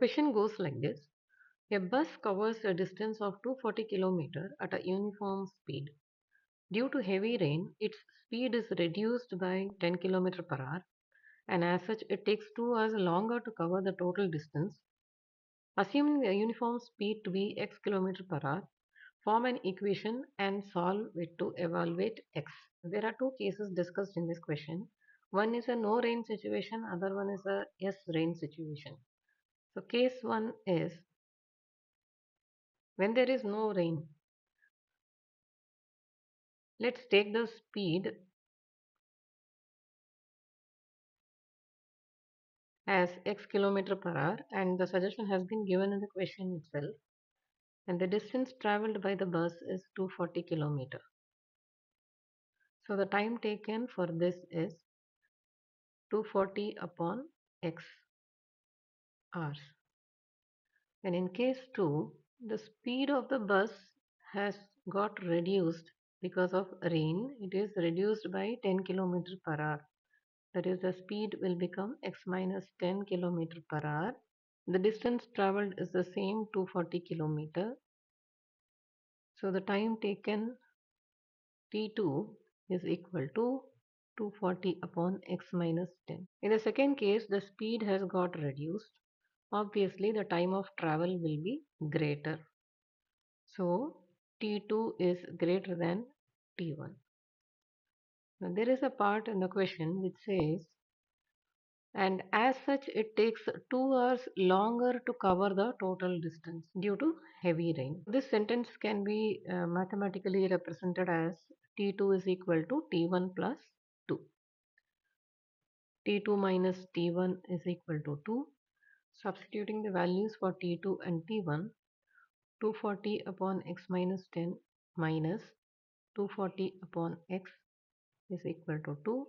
question goes like this. A bus covers a distance of 240 km at a uniform speed. Due to heavy rain, its speed is reduced by 10 km per hour, and as such, it takes 2 hours longer to cover the total distance. Assuming the uniform speed to be x km per hour, form an equation and solve it to evaluate x. There are two cases discussed in this question. One is a no rain situation, other one is a yes rain situation. So case 1 is when there is no rain. Let's take the speed as x km per hour, and the suggestion has been given in the question itself, and the distance traveled by the bus is 240 km. So the time taken for this is 240 upon x hours. And in case 2, the speed of the bus has got reduced because of rain. It is reduced by 10 km per hour. That is, the speed will become x minus 10 km per hour. The distance traveled is the same 240 km. So the time taken t2 is equal to 240 upon x minus 10. In the second case, the speed has got reduced. Obviously, the time of travel will be greater. So T2 is greater than T1. Now, there is a part in the question which says, and as such, it takes 2 hours longer to cover the total distance due to heavy rain. This sentence can be mathematically represented as T2 is equal to T1 plus 2. T2 minus T1 is equal to 2. Substituting the values for T2 and T1, 240 upon x minus 10 minus 240 upon x is equal to 2.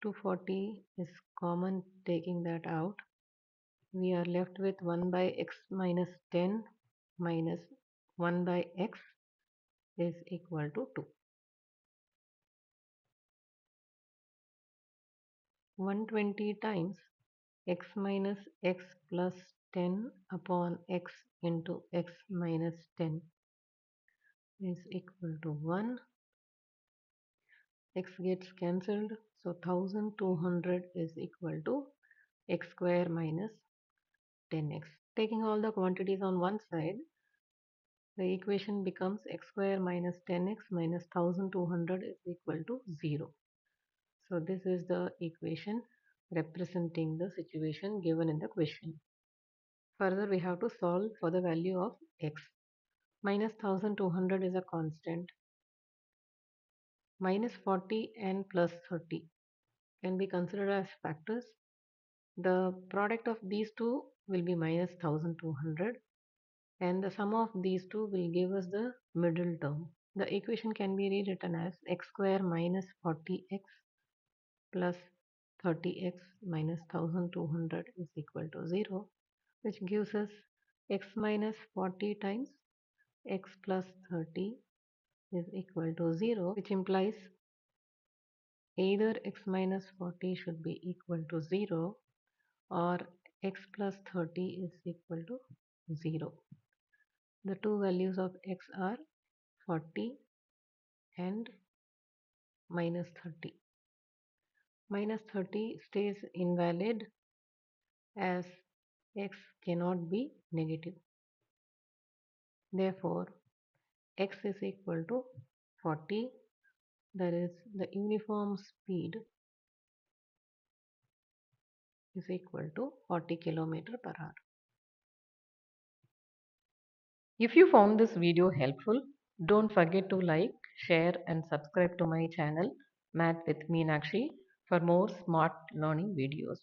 240 is common, taking that out. We are left with 1 by x minus 10 minus 1 by x is equal to 2. 120 times x minus x plus 10 upon x into x minus 10 is equal to 1. X gets cancelled, so 1200 is equal to x square minus 10x. Taking all the quantities on one side, the equation becomes x square minus 10x minus 1200 is equal to 0. So this is the equation representing the situation given in the question. Further, we have to solve for the value of x. Minus 1200 is a constant. Minus 40 and plus 30 can be considered as factors. The product of these two will be minus 1200, and the sum of these two will give us the middle term. The equation can be rewritten as x square minus 40x plus 30x minus 1200 is equal to 0, which gives us x minus 40 times x plus 30 is equal to 0, which implies either x minus 40 should be equal to 0 or x plus 30 is equal to 0. The two values of x are 40 and minus 30. Minus 30 stays invalid as x cannot be negative. Therefore, x is equal to 40, that is the uniform speed is equal to 40 km per hour. If you found this video helpful, don't forget to like, share and subscribe to my channel Math with Meenakshi for more smart learning videos.